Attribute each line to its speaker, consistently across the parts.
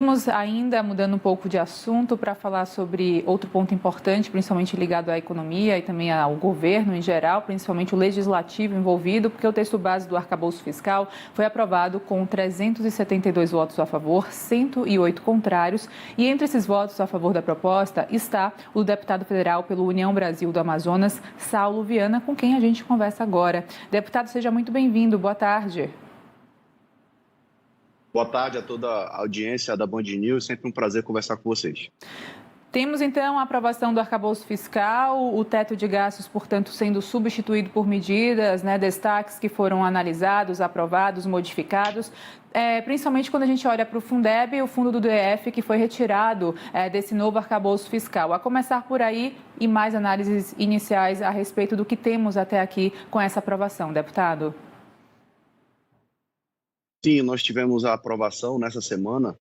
Speaker 1: Vamos ainda mudando um pouco de assunto para falar sobre outro ponto importante, principalmente ligado à economia e também ao governo em geral, principalmente o legislativo envolvido, porque o texto base do arcabouço fiscal foi aprovado com 372 votos a favor, 108 contrários, e entre esses votos a favor da proposta está o deputado federal pelo União Brasil do Amazonas, Saulo Viana, com quem a gente conversa agora. Deputado, seja muito bem-vindo. Boa tarde.
Speaker 2: Boa tarde a toda a audiência da Band News, sempre um prazer conversar com vocês.
Speaker 1: Temos, então, a aprovação do arcabouço fiscal, o teto de gastos, portanto, sendo substituído por medidas, destaques que foram analisados, aprovados, modificados, principalmente quando a gente olha para o Fundeb, o fundo do DF, que foi retirado desse novo arcabouço fiscal. A começar por aí e mais análises iniciais a respeito do que temos até aqui com essa aprovação, deputado.
Speaker 2: Sim, nós tivemos a aprovação nessa semana,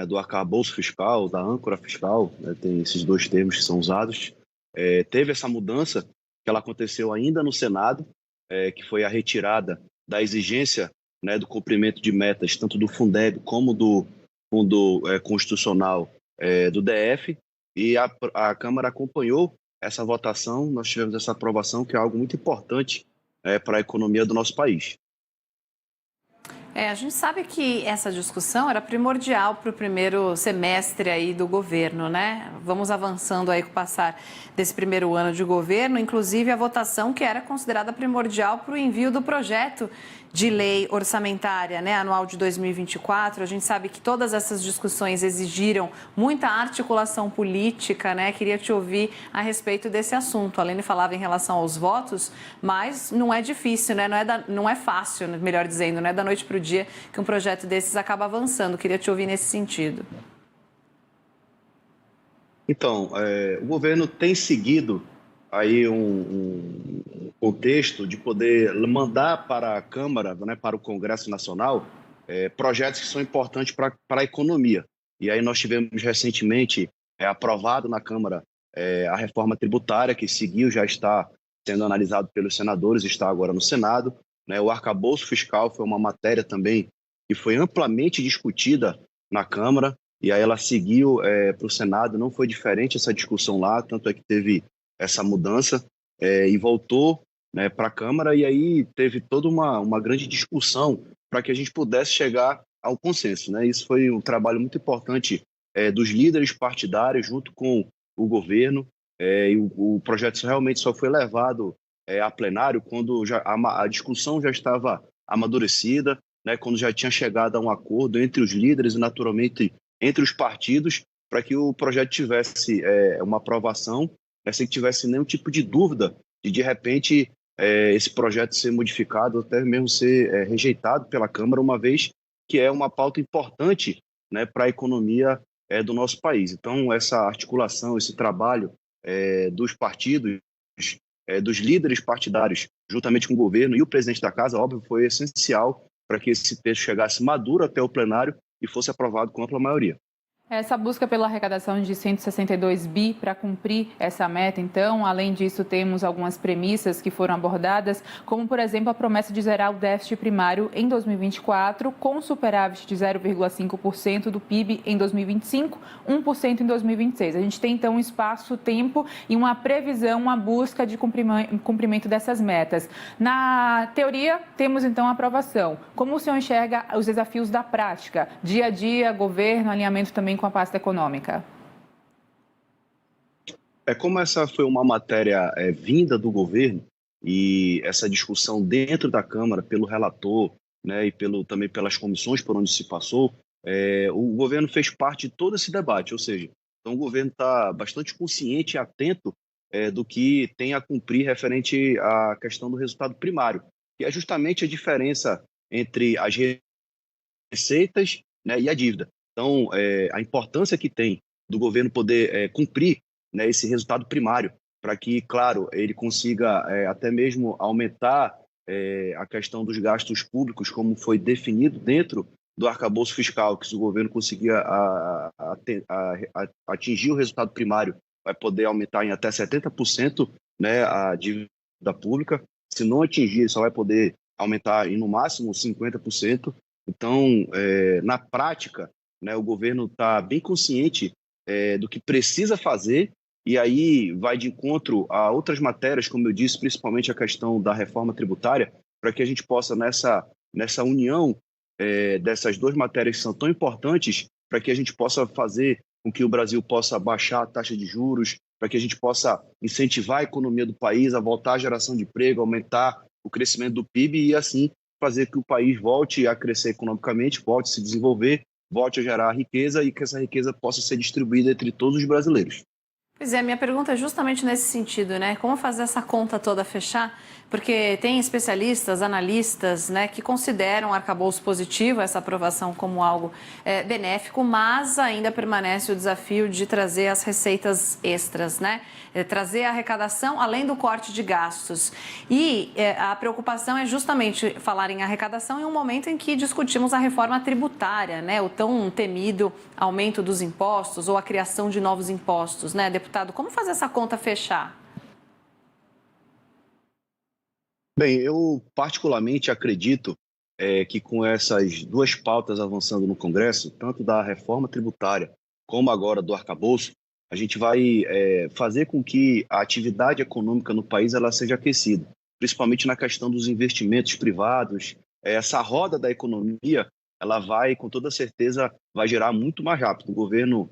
Speaker 2: do arcabouço fiscal, da âncora fiscal, tem esses dois termos que são usados. Teve essa mudança que ela aconteceu ainda no Senado, que foi a retirada da exigência, do cumprimento de metas, tanto do Fundeb como do Fundo Constitucional do DF, e a Câmara acompanhou essa votação, nós tivemos essa aprovação, que é algo muito importante para a economia do nosso país.
Speaker 3: A gente sabe que essa discussão era primordial para o primeiro semestre aí do governo, né? Vamos avançando aí com o passar desse primeiro ano de governo, inclusive a votação que era considerada primordial para o envio do projeto de lei orçamentária, anual de 2024. A gente sabe que todas essas discussões exigiram muita articulação política, Queria te ouvir a respeito desse assunto. A Lene falava em relação aos votos, mas não é difícil, não é fácil, melhor dizendo, não é da noite para o dia que um projeto desses acaba avançando. Queria te ouvir nesse sentido.
Speaker 2: Então, o governo tem seguido aí um contexto de poder mandar para a Câmara, para o Congresso Nacional, projetos que são importantes para a economia. E aí nós tivemos recentemente aprovado na Câmara a reforma tributária, que seguiu, já está sendo analisado pelos senadores, está agora no Senado. O arcabouço fiscal foi uma matéria também que foi amplamente discutida na Câmara, e aí ela seguiu para o Senado. Não foi diferente essa discussão lá, tanto é que teve essa mudança e voltou para a Câmara, e aí teve toda uma grande discussão para que a gente pudesse chegar ao consenso. Isso foi um trabalho muito importante dos líderes partidários junto com o governo, e o projeto realmente só foi levado a plenário quando a discussão já estava amadurecida, quando já tinha chegado a um acordo entre os líderes e, naturalmente, entre os partidos, para que o projeto tivesse uma aprovação, sem que tivesse nenhum tipo de dúvida de repente, esse projeto ser modificado, até mesmo ser rejeitado pela Câmara, uma vez que é uma pauta importante para a economia do nosso país. Então, essa articulação, esse trabalho dos partidos, dos líderes partidários, juntamente com o governo e o presidente da Casa, óbvio, foi essencial para que esse texto chegasse maduro até o plenário e fosse aprovado com ampla maioria.
Speaker 1: Essa busca pela arrecadação de 162 bi para cumprir essa meta, então, além disso, temos algumas premissas que foram abordadas, como, por exemplo, a promessa de zerar o déficit primário em 2024, com superávit de 0,5% do PIB em 2025, 1% em 2026. A gente tem, então, um espaço, tempo e uma previsão, uma busca de cumprimento dessas metas. Na teoria, temos, então, a aprovação. Como o senhor enxerga os desafios da prática? Dia a dia, governo, alinhamento também com a pasta econômica?
Speaker 2: Como essa foi uma matéria vinda do governo, e essa discussão dentro da Câmara pelo relator, e também pelas comissões por onde se passou, o governo fez parte de todo esse debate, ou seja, então o governo está bastante consciente e atento do que tem a cumprir referente à questão do resultado primário, que é justamente a diferença entre as receitas, e a dívida. Então, a importância que tem do governo poder cumprir esse resultado primário, para que, claro, ele consiga até mesmo aumentar a questão dos gastos públicos, como foi definido dentro do arcabouço fiscal, que se o governo conseguir atingir o resultado primário, vai poder aumentar em até 70% a dívida pública. Se não atingir, só vai poder aumentar em no máximo 50%. Então, na prática, né? O governo está bem consciente do que precisa fazer, e aí vai de encontro a outras matérias, como eu disse, principalmente a questão da reforma tributária, para que a gente possa, nessa união dessas duas matérias que são tão importantes, para que a gente possa fazer com que o Brasil possa baixar a taxa de juros, para que a gente possa incentivar a economia do país, a voltar à geração de emprego, aumentar o crescimento do PIB e, assim, fazer que o país volte a crescer economicamente, volte a se desenvolver, volte a gerar riqueza e que essa riqueza possa ser distribuída entre todos os brasileiros.
Speaker 3: Pois é, minha pergunta é justamente nesse sentido, né? Como fazer essa conta toda fechar? Porque tem especialistas, analistas, né, que consideram o arcabouço positivo, essa aprovação, como algo benéfico, mas ainda permanece o desafio de trazer as receitas extras, né? Trazer a arrecadação além do corte de gastos. E a preocupação é justamente falar em arrecadação em um momento em que discutimos a reforma tributária, né? O tão temido aumento dos impostos ou a criação de novos impostos, né, deputado? Como fazer essa conta fechar?
Speaker 2: Bem, eu particularmente acredito que com essas duas pautas avançando no Congresso, tanto da reforma tributária como agora do arcabouço, a gente vai fazer com que a atividade econômica no país ela seja aquecida, principalmente na questão dos investimentos privados. Essa roda da economia, ela vai, com toda certeza, vai gerar muito mais rápido. O governo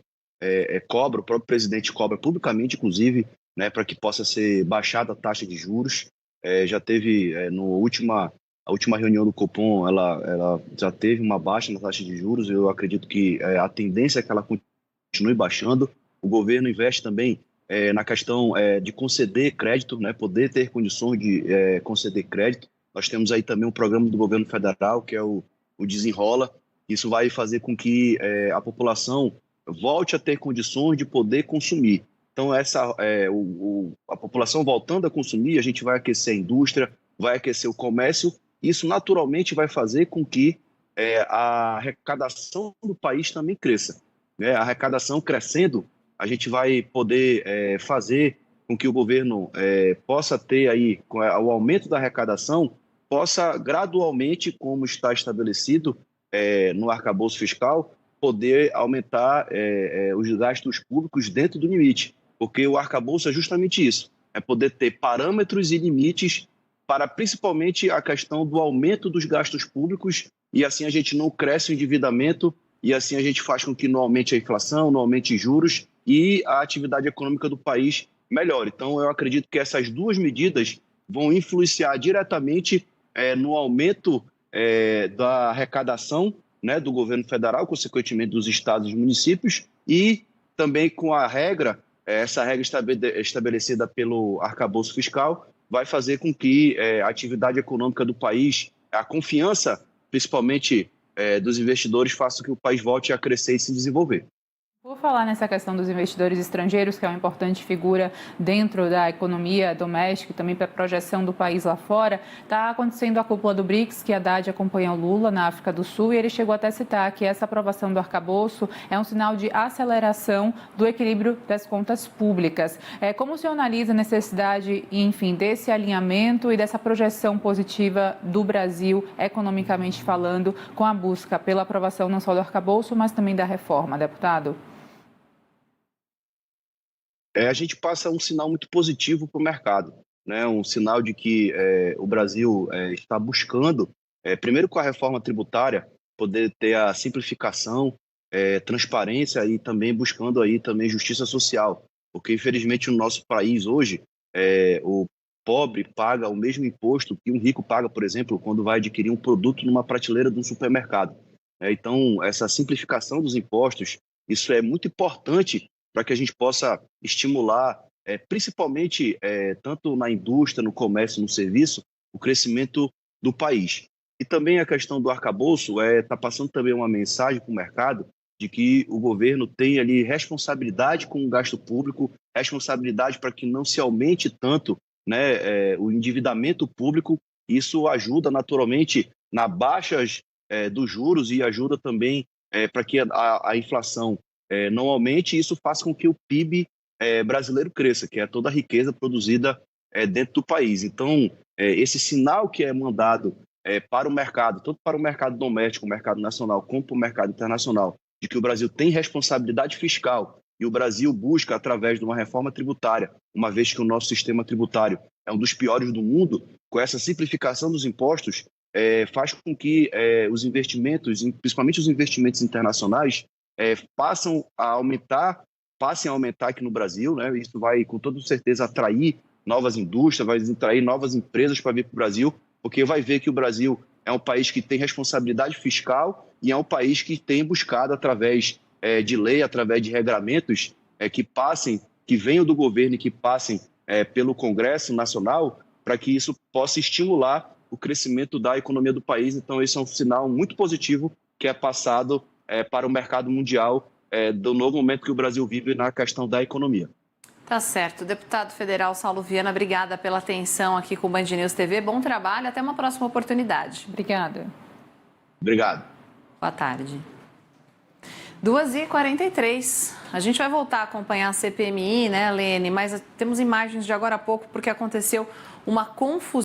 Speaker 2: cobra, o próprio presidente cobra publicamente, inclusive, né, para que possa ser baixada a taxa de juros. Já teve, a última reunião do Copom, ela já teve uma baixa na taxa de juros. Eu acredito que a tendência é que ela continue baixando. O governo investe também na questão de conceder crédito, né, poder ter condições de conceder crédito. Nós temos aí também um programa do governo federal, que é o Desenrola. Isso vai fazer com que a população volte a ter condições de poder consumir. Então, a população voltando a consumir, a gente vai aquecer a indústria, vai aquecer o comércio. Isso, naturalmente, vai fazer com que a arrecadação do país também cresça, né? A arrecadação crescendo, a gente vai poder fazer com que o governo possa ter aí, com o aumento da arrecadação, possa gradualmente, como está estabelecido no arcabouço fiscal, poder aumentar os gastos públicos dentro do limite. Porque o arcabouço é justamente isso, é poder ter parâmetros e limites para principalmente a questão do aumento dos gastos públicos, e assim a gente não cresce o endividamento, e assim a gente faz com que não aumente a inflação, não aumente os juros e a atividade econômica do país melhore. Então eu acredito que essas duas medidas vão influenciar diretamente no aumento da arrecadação, né, do governo federal, consequentemente dos estados e municípios, e também com a essa regra estabelecida pelo arcabouço fiscal, vai fazer com que a atividade econômica do país, a confiança, principalmente dos investidores, faça que o país volte a crescer e se desenvolver.
Speaker 1: Vou falar nessa questão dos investidores estrangeiros, que é uma importante figura dentro da economia doméstica e também para a projeção do país lá fora. Está acontecendo a cúpula do BRICS, que a Haddad acompanha o Lula na África do Sul, e ele chegou até a citar que essa aprovação do arcabouço é um sinal de aceleração do equilíbrio das contas públicas. Como o senhor analisa a necessidade, enfim, desse alinhamento e dessa projeção positiva do Brasil, economicamente falando, com a busca pela aprovação não só do arcabouço, mas também da reforma, deputado?
Speaker 2: A gente passa um sinal muito positivo para o mercado, né? Um sinal de que o Brasil está buscando, primeiro com a reforma tributária, poder ter a simplificação, transparência e também buscando aí também justiça social, porque infelizmente no nosso país hoje o pobre paga o mesmo imposto que um rico paga, por exemplo, quando vai adquirir um produto numa prateleira de um supermercado. Então, essa simplificação dos impostos, isso é muito importante para que a gente possa estimular, principalmente tanto na indústria, no comércio, no serviço, o crescimento do país. E também a questão do arcabouço está passando também uma mensagem para o mercado de que o governo tem ali responsabilidade com o gasto público, responsabilidade para que não se aumente tanto, né, o endividamento público. Isso ajuda naturalmente na baixa dos juros e ajuda também para que a inflação não aumente, e isso faz com que o PIB brasileiro cresça, que é toda a riqueza produzida dentro do país. Então, esse sinal que é mandado para o mercado, tanto para o mercado doméstico, o mercado nacional, como para o mercado internacional, de que o Brasil tem responsabilidade fiscal e o Brasil busca, através de uma reforma tributária, uma vez que o nosso sistema tributário é um dos piores do mundo, com essa simplificação dos impostos, faz com que os investimentos, principalmente os investimentos internacionais, passem a aumentar aqui no Brasil, né? Isso vai, com toda certeza, atrair novas indústrias, vai atrair novas empresas para vir para o Brasil, porque vai ver que o Brasil é um país que tem responsabilidade fiscal e é um país que tem buscado, através de lei, através de regramentos, que venham do governo e que passem pelo Congresso Nacional, para que isso possa estimular o crescimento da economia do país. Então, esse é um sinal muito positivo que é passado para o mercado mundial do novo momento que o Brasil vive na questão da economia.
Speaker 3: Tá certo. Deputado federal Saulo Viana, obrigada pela atenção aqui com o Band News TV. Bom trabalho, até uma próxima oportunidade.
Speaker 1: Obrigada.
Speaker 2: Obrigado.
Speaker 3: Boa tarde. 2h43. A gente vai voltar a acompanhar a CPMI, né, Lene? Mas temos imagens de agora há pouco porque aconteceu uma confusão